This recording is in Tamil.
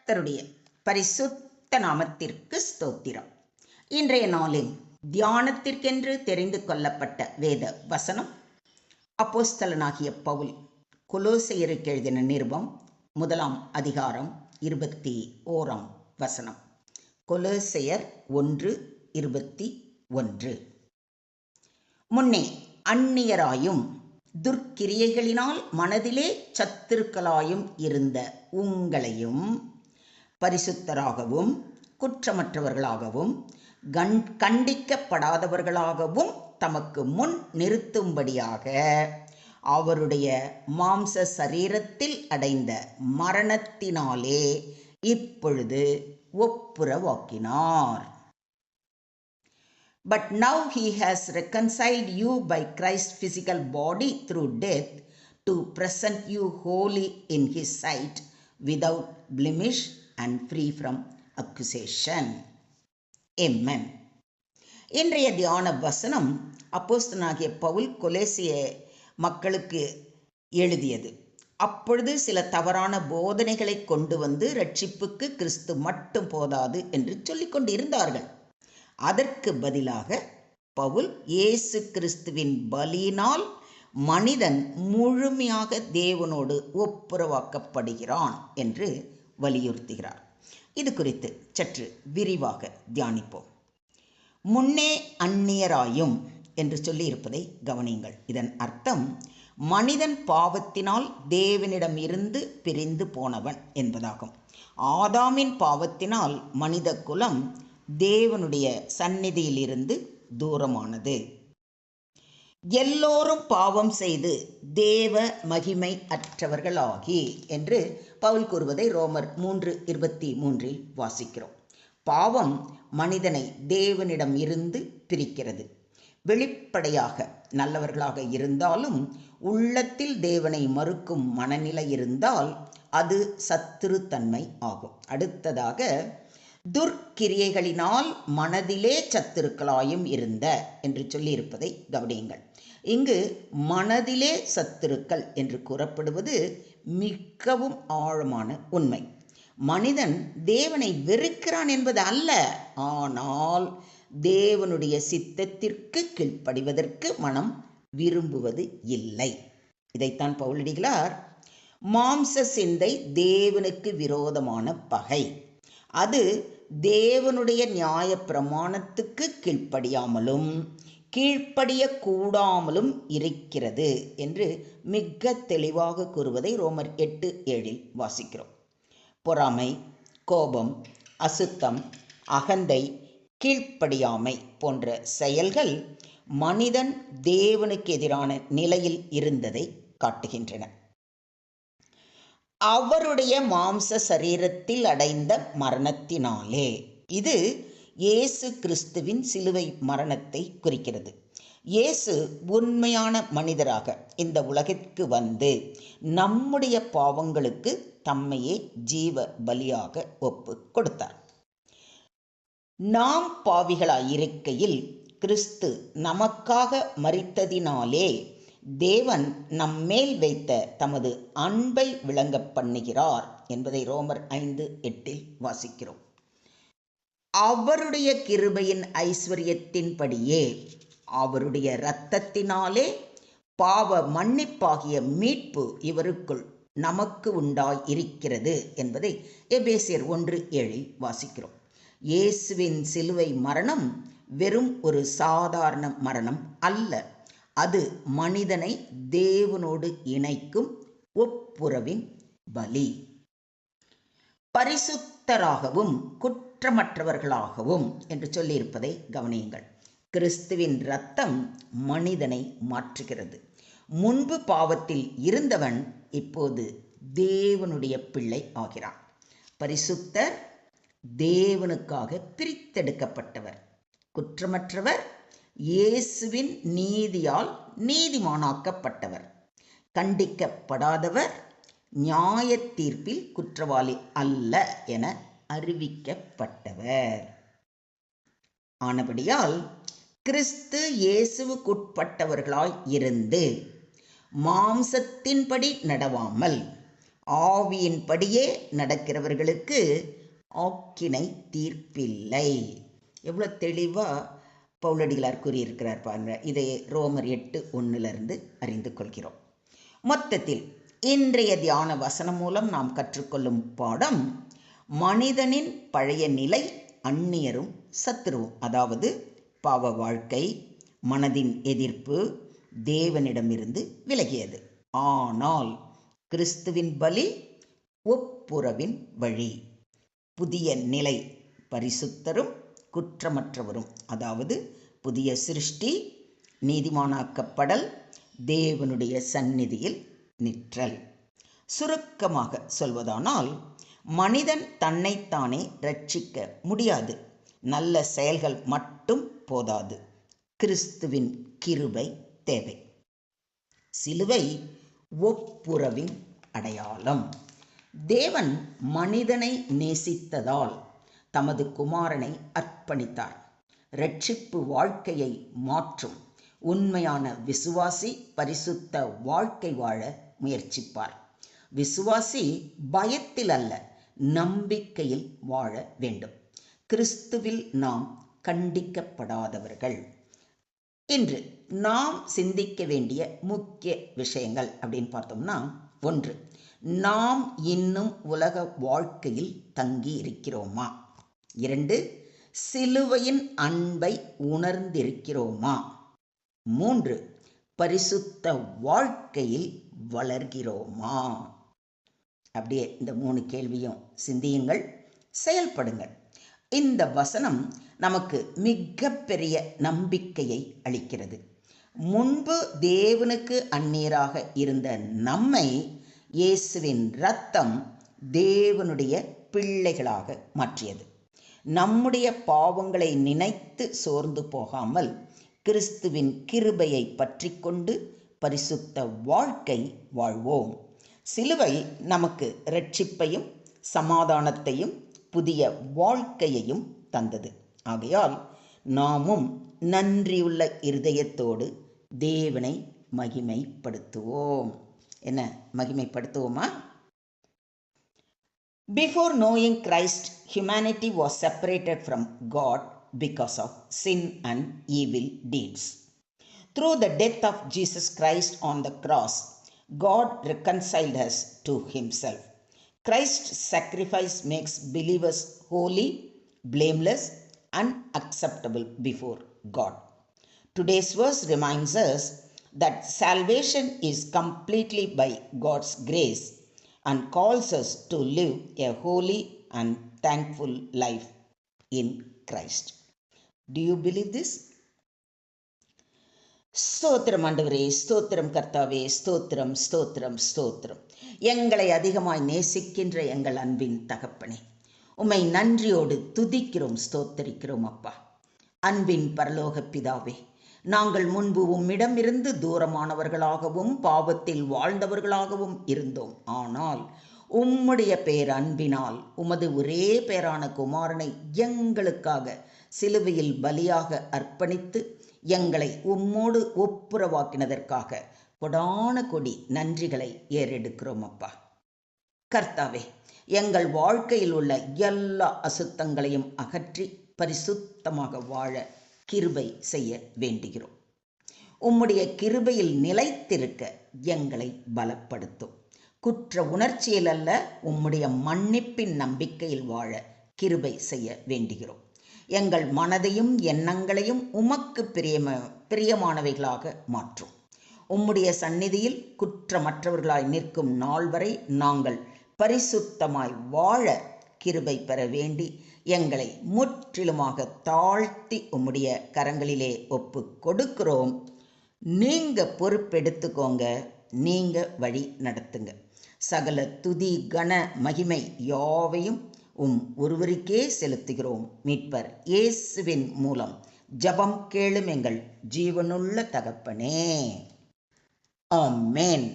கர்த்தருடைய பரிசுத்த நாமத்திற்கு ஸ்தோத்திரம். இன்றைய நாளில் தியானத்திற்கென்று தெரிந்து கொள்ளப்பட்ட வேத வசனம் அப்போஸ்தலனாகிய பவுல் கொலோசையருக்கு எழுதின நிருபம் 1 அதிகாரம் 21 வசனம். கொலோசையர் 1:21. முன்னே அந்நியராயும் துர்க்கிரியைகளினால் மனதிலே சத்துருக்களாயும் இருந்த உங்களையும் பரிசுத்தராகவும் குற்றமற்றவர்களாகவும் கண்டிக்கப்படாதவர்களாகவும் தமக்கு முன் நிறுத்தும்படியாக அவருடைய மாம்ச சரீரத்தில் அடைந்த மரணத்தினாலே இப்பொழுது ஒப்புரவாக்கினார். But now he has reconciled you by Christ's physical body through death to present you holy in his sight, without blemish and free from accusation. Amen. இன்றைய தியான வசனம் அப்போஸ்தலனாகிய பவுல் கொலோசிய மக்களுக்கு எழுதியது. அப்பொழுது சில தவறான போதனைகளை கொண்டு வந்து ரட்சிப்புக்கு கிறிஸ்து மட்டும் போதாது என்று சொல்லிக் கொண்டிருந்தார்கள். அதற்கு பதிலாக பவுல் இயேசு கிறிஸ்துவின் பலியினால் மனிதன் முழுமையாக தேவனோடு ஒப்புரவாக்கப்படுகிறான் என்று வலியுறுத்துகிறார். இது குறித்து சற்று விரிவாக தியானிப்போம். முன்னே அந்நியராயும் என்று சொல்லியிருப்பதை கவனியுங்கள். இதன் அர்த்தம் மனிதன் பாவத்தினால் தேவனிடம் இருந்து பிரிந்து போனவன் என்பதாகும். ஆதாமின் பாவத்தினால் மனித குலம் தேவனுடைய சந்நிதியிலிருந்து தூரமானது. எல்லோரும் பாவம் செய்து தேவ மகிமை அற்றவர்களாகி என்று பவுல் கூறுவதை ரோமர் 3:23 வாசிக்கிறோம். பாவம் மனிதனை தேவனிடம் இருந்து பிரிக்கிறது. வெளிப்படையாக நல்லவர்களாக இருந்தாலும் உள்ளத்தில் தேவனை மறுக்கும் மனநிலை இருந்தால் அது சத்துருத்தன்மை ஆகும். அடுத்ததாக துர்க்கிரியைகளினால் மனதிலே சத்துருக்களாயும் இருந்த என்று சொல்லியிருப்பதை கவனியுங்கள். இங்கு மனதிலே சத்துருக்கள் என்று கூறப்படுவது மிகவும் ஆழமான உண்மை. மனிதன் தேவனை வெறுக்கிறான் என்பது அல்ல, ஆனால் தேவனுடைய சித்தத்திற்கு கீழ்ப்படிவதற்கு மனம் விரும்புவது இல்லை. இதைத்தான் பவுலடிகளார் மாம்ச சிந்தை தேவனுக்கு விரோதமான பகை, அது தேவனுடைய நியாய பிரமாணத்துக்கு கீழ்ப்படியாமலும் கீழ்ப்படியக்கூடாமலும் இருக்கிறது என்று மிக தெளிவாக கூறுவதை ரோமர் 8:7 வாசிக்கிறோம். பொறாமை, கோபம், அசுத்தம், அகந்தை, கீழ்ப்படியாமை போன்ற செயல்கள் மனிதன் தேவனுக்கு எதிரான நிலையில் இருந்ததை காட்டுகின்றன. அவருடைய மாம்ச சரீரத்தில் அடைந்த மரணத்தினாலே, இது இயேசு கிறிஸ்துவின் சிலுவை மரணத்தை குறிக்கிறது. இயேசு உண்மையான மனிதராக இந்த உலகிற்கு வந்து நம்முடைய பாவங்களுக்கு தம்மையே ஜீவ பலியாக ஒப்பு கொடுத்தார். நாம் பாவிகளாயிருக்கையில் கிறிஸ்து நமக்காக மரித்ததினாலே தேவன் நம்மேல் வைத்த தமது அன்பை விளங்க பண்ணுகிறார் என்பதை ரோமர் 5:8 வாசிக்கிறோம். அவருடைய கிருபையின் ஐஸ்வரியத்தின்படியே அவருடைய இரத்தத்தினாலே பாவ மன்னிப்பாகிய மீட்பு இவருக்குள் நமக்கு உண்டாய் இருக்கிறது என்பதை எபேசியர் 1:7 வாசிக்கிறோம். இயேசுவின் சிலுவை மரணம் வெறும் ஒரு சாதாரண மரணம் அல்ல, அது மனிதனை தேவனோடு இணைக்கும் ஒப்புரவின் பலி. பரிசுத்தராகவும் குற்றமற்றவர்களாகவும் என்று சொல்லியிருப்பதை கவனியுங்கள். கிறிஸ்துவின் இரத்தம் மனிதனை மாற்றுகிறது. முன்பு பாவத்தில் இருந்தவன் இப்போது தேவனுடைய பிள்ளை ஆகிறான். பரிசுத்தர் தேவனுக்காக பிரித்தெடுக்கப்பட்டவர். குற்றமற்றவர் இயேசுவின் நீதியால் நீதிமானாக்கப்பட்டவர். கண்டிக்கப்படாதவர் நியாய தீர்ப்பில் குற்றவாளி அல்ல என அறிவிக்கப்பட்டவர். ஆனபடியால் கிறிஸ்து இயேசுவுக்குட்பட்டவர்களாய் இருந்து மாம்சத்தின்படி நடவாமல் ஆவியின்படியே நடக்கிறவர்களுக்கு ஆக்கினை தீர்ப்பில்லை. எவ்வளோ தெளிவாக பவுலடிகளார் கூறியிருக்கிறார் பாருங்க. இதை ரோமர் 8:1 அறிந்து கொள்கிறோம். மொத்தத்தில் இன்றைய தியான வசனம் மூலம் நாம் கற்றுக்கொள்ளும் பாடம், மனிதனின் பழைய நிலை அந்நியரும் சத்துருவும், அதாவது பாவ வாழ்க்கை, மனதின் எதிர்ப்பு தேவனிடமிருந்து விலகியது. ஆனால் கிறிஸ்துவின் பலி ஒப்புரவின் வழி, புதிய நிலை, பரிசுத்தரும் குற்றமற்றவரும், அதாவது புதிய சிருஷ்டி, நீதிமானாக்கப்படல், தேவனுடைய சந்நிதியில் நிற்றல். சுருக்கமாக சொல்வதானால், மனிதன் தன்னைத்தானே ரட்சிக்க முடியாது. நல்ல செயல்கள் மட்டும் போதாது, கிறிஸ்துவின் கிருபை தேவை. சிலுவை ஒப்புரவின் அடையாளம். தேவன் மனிதனை நேசித்ததால் தமது குமாரனை அர்ப்பணித்தார். ரட்சிப்பு வாழ்க்கையை மாற்றும் உண்மையான விசுவாசி பரிசுத்த வாழ்க்கை வாழ முயற்சிப்பார். விசுவாசி பயத்தில் அல்ல, நம்பிக்கையில் வாழ வேண்டும். கிறிஸ்துவில் நாம் கண்டிக்கப்படாதவர்கள். இன்று நாம் சிந்திக்க வேண்டிய முக்கிய விஷயங்கள் அப்படின்னு பார்த்தோம்னா, 1, நாம் இன்னும் உலக வாழ்க்கையில் தங்கி இருக்கிறோமா? 2, சிலுவையின் அன்பை உணர்ந்திருக்கிறோமா? 3, பரிசுத்த வாழ்க்கையில் வளர்கிறோமா? அப்படியே இந்த 3 கேள்வியும் சிந்தியுங்கள், செயல்படுங்கள். இந்த வசனம் நமக்கு மிகப்பெரிய நம்பிக்கையை அளிக்கிறது. முன்பு தேவனுக்கு அந்நியராக இருந்த நம்மை இயேசுவின் இரத்தம் தேவனுடைய பிள்ளைகளாக மாற்றியது. நம்முடைய பாவங்களை நினைத்து சோர்ந்து போகாமல் கிறிஸ்துவின் கிருபையை பற்றி கொண்டு பரிசுத்த வாழ்க்கை வாழ்வோம். சிலுவை நமக்கு இரட்சிப்பையும் சமாதானத்தையும் புதிய வாழ்க்கையையும் தந்தது. ஆகையால் நாமும் நன்றியுள்ள இருதயத்தோடு தேவனை மகிமைப்படுத்துவோம். என்ன மகிமைப்படுத்துவோமா? Before knowing Christ, humanity was separated from God because of sin and evil deeds. Through the death of Jesus Christ on the cross, God reconciled us to himself. Christ's sacrifice makes believers holy, blameless, and acceptable before God. Today's verse reminds us that salvation is completely by God's grace and calls us to live a holy and thankful life in Christ. Do you believe this? ஸ்தோத்திரம் ஆண்டவரே, ஸ்தோத்திரம் கர்த்தாவே, ஸ்தோத்திரம் ஸ்தோத்திரம் ஸ்தோத்திரம். எங்களை அதிகமாய் நேசிக்கின்ற எங்கள் அன்பின் தகப்பனே, உம்மை நன்றியோடு துதிக்கிறோம், ஸ்தோத்தரிக்கிறோம் அப்பா. அன்பின் பரலோக பிதாவே, நாங்கள் முன்பு உம்மிடமிருந்து தூரமானவர்களாகவும் பாவத்தில் வாழ்ந்தவர்களாகவும் இருந்தோம். ஆனால் உம்முடைய பேரன்பினால் உமது ஒரே பேரான குமாரனை எங்களுக்காக சிலுவையில் பலியாக அர்ப்பணித்து எங்களை உம்மோடு ஒப்புரவாக்கினதற்காக கொடான கொடி நன்றிகளை ஏறெடுக்கிறோம் அப்பா. கர்த்தாவே, எங்கள் வாழ்க்கையில் உள்ள எல்லா அசுத்தங்களையும் அகற்றி பரிசுத்தமாக வாழ கிருபை செய்ய வேண்டுகிறோம். உம்முடைய கிருபையில் நிலைத்திருக்க எங்களை பலப்படுத்தும். குற்ற உணர்ச்சியில் அல்ல, உம்முடைய மன்னிப்பின் நம்பிக்கையில் வாழ கிருபை செய்ய வேண்டுகிறோம். எங்கள் மனதையும் எண்ணங்களையும் உமக்கு பிரியமானவைகளாக மாற்றும். உம்முடைய சந்நிதியில் குற்றமற்றவர்களாய் நிற்கும் நாள் வரை நாங்கள் பரிசுத்தமாய் வாழ கிருபை பெற வேண்டி எங்களை முற்றிலுமாக தாழ்த்தி உம்முடைய கரங்களிலே ஒப்பு கொடுக்கிறோம். நீங்க பொறுப்பெடுத்துக்கோங்க, நீங்க வழி நடத்துங்க. சகல துதி கன மகிமை யாவையும் ஒருவருக்கே செலுத்துகிறோம். மீட்பர் இயேசுவின் மூலம் ஜெபம் கேளும் எங்கள் ஜீவனுள்ள தகப்பனே, ஆமென்.